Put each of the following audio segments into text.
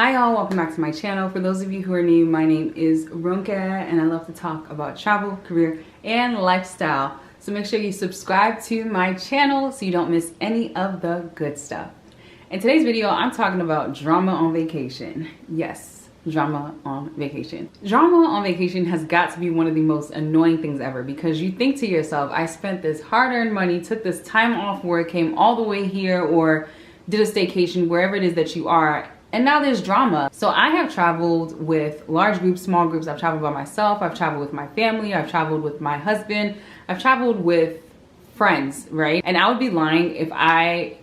Hi y'all, welcome back to my channel. For those of you who are new, my name is Ronke and I love to talk about travel, career, and lifestyle. So make sure you subscribe to my channel so you don't miss any of the good stuff. In today's video, I'm talking about drama on vacation. Yes, drama on vacation. Drama on vacation has got to be one of the most annoying things ever because you think to yourself, I spent this hard-earned money, took this time off work, came all the way here, or did a staycation, wherever it is that you are, and now there's drama. So I have traveled with large groups, small groups. I've traveled by myself. I've traveled with my family. I've traveled with my husband. I've traveled with friends, right? And I would be lying if I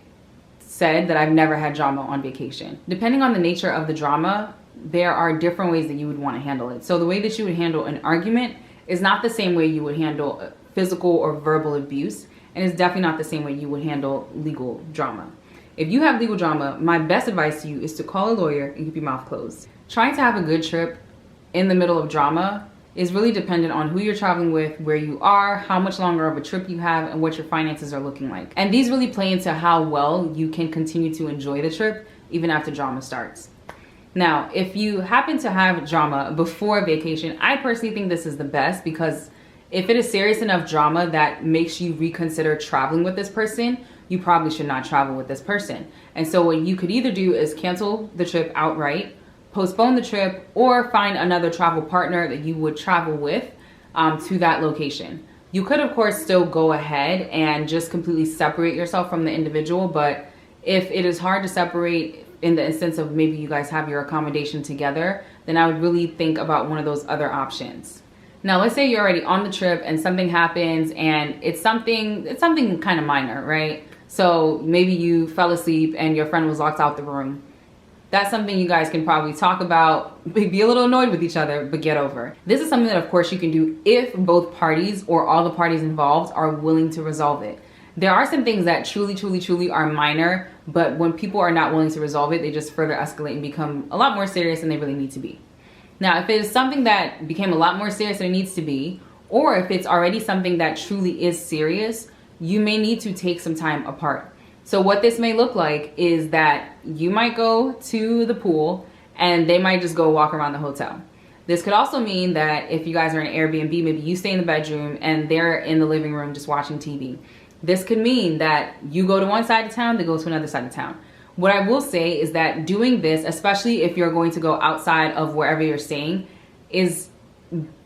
said that I've never had drama on vacation. Depending on the nature of the drama, there are different ways that you would want to handle it. So the way that you would handle an argument is not the same way you would handle physical or verbal abuse. And it's definitely not the same way you would handle legal drama. If you have legal drama, my best advice to you is to call a lawyer and keep your mouth closed. Trying to have a good trip in the middle of drama is really dependent on who you're traveling with, where you are, how much longer of a trip you have, and what your finances are looking like. And these really play into how well you can continue to enjoy the trip even after drama starts. Now, if you happen to have drama before vacation, I personally think this is the best because if it is serious enough drama that makes you reconsider traveling with this person, you probably should not travel with this person. And so what you could either do is cancel the trip outright, postpone the trip, or find another travel partner that you would travel with to that location. You could, of course, still go ahead and just completely separate yourself from the individual, but if it is hard to separate in the instance of maybe you guys have your accommodation together, then I would really think about one of those other options. Now, let's say you're already on the trip and something happens and it's something kind of minor, right? So maybe you fell asleep and your friend was locked out the room. That's something you guys can probably talk about, be a little annoyed with each other, but get over. This is something that of course you can do if both parties or all the parties involved are willing to resolve it. There are some things that truly are minor, but when people are not willing to resolve it, they just further escalate and become a lot more serious than they really need to be. Now, if it is something that became a lot more serious than it needs to be, or if it's already something that truly is serious, you may need to take some time apart. So what this may look like is that you might go to the pool and they might just go walk around the hotel. This could also mean that if you guys are in an Airbnb, maybe you stay in the bedroom and they're in the living room just watching TV. This could mean that you go to one side of town, they go to another side of town. What I will say is that doing this, especially if you're going to go outside of wherever you're staying, is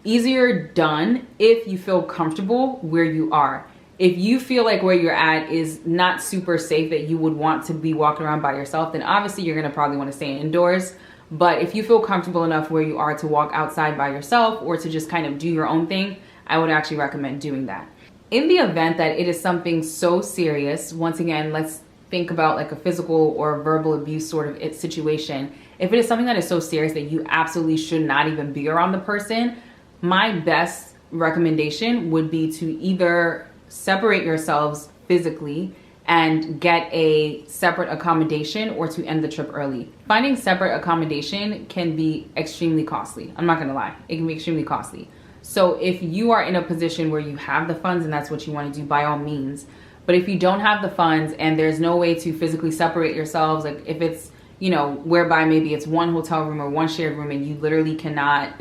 easier done if you feel comfortable where you are. If you feel like where you're at is not super safe, that you would want to be walking around by yourself, then obviously you're gonna probably wanna stay indoors. But if you feel comfortable enough where you are to walk outside by yourself or to just kind of do your own thing, I would actually recommend doing that. In the event that it is something so serious, once again, let's think about like a physical or verbal abuse sort of situation. If it is something that is so serious that you absolutely should not even be around the person, my best recommendation would be to either separate yourselves physically and get a separate accommodation or to end the trip early. Finding separate accommodation can be extremely costly. I'm not gonna lie, it can be extremely costly. So if you are in a position where you have the funds and that's what you wanna do, by all means. But if you don't have the funds and there's no way to physically separate yourselves, like if it's, you know, whereby maybe it's one hotel room or one shared room and you literally cannot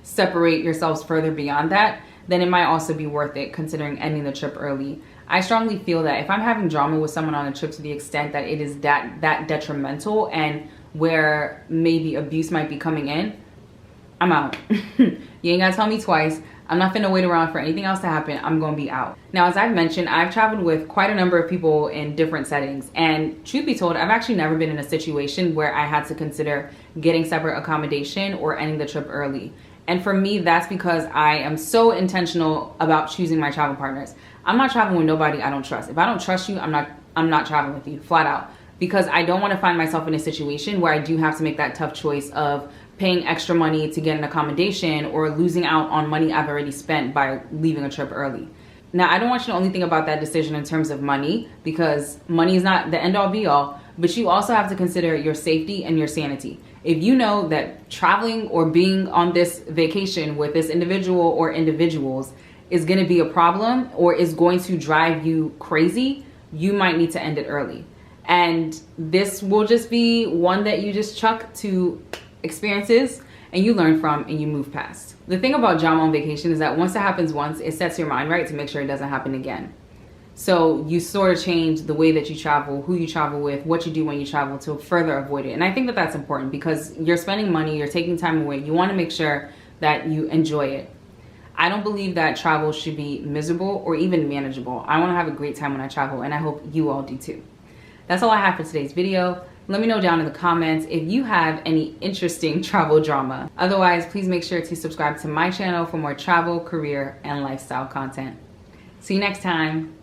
separate yourselves further beyond that, then it might also be worth it considering ending the trip early. I strongly feel that if I'm having drama with someone on a trip to the extent that it is that detrimental and where maybe abuse might be coming in, I'm out. You ain't gotta tell me twice. I'm not finna wait around for anything else to happen. I'm gonna be out. Now, as I've mentioned, I've traveled with quite a number of people in different settings. And truth be told, I've actually never been in a situation where I had to consider getting separate accommodation or ending the trip early. And for me, that's because I am so intentional about choosing my travel partners. I'm not traveling with nobody I don't trust. If I don't trust you, I'm not traveling with you, flat out. Because I don't want to find myself in a situation where I do have to make that tough choice of paying extra money to get an accommodation or losing out on money I've already spent by leaving a trip early. Now, I don't want you to only think about that decision in terms of money, because money is not the end all be all, but you also have to consider your safety and your sanity. If you know that traveling or being on this vacation with this individual or individuals is going to be a problem or is going to drive you crazy, you might need to end it early. And this will just be one that you just chuck to experiences and you learn from and you move past. The thing about drama on vacation is that once it happens once, it sets your mind right to make sure it doesn't happen again. So you sort of change the way that you travel, who you travel with, what you do when you travel to further avoid it. And I think that that's important because you're spending money, you're taking time away. You want to make sure that you enjoy it. I don't believe that travel should be miserable or even manageable. I want to have a great time when I travel, and I hope you all do too. That's all I have for today's video. Let me know down in the comments if you have any interesting travel drama. Otherwise, please make sure to subscribe to my channel for more travel, career, and lifestyle content. See you next time.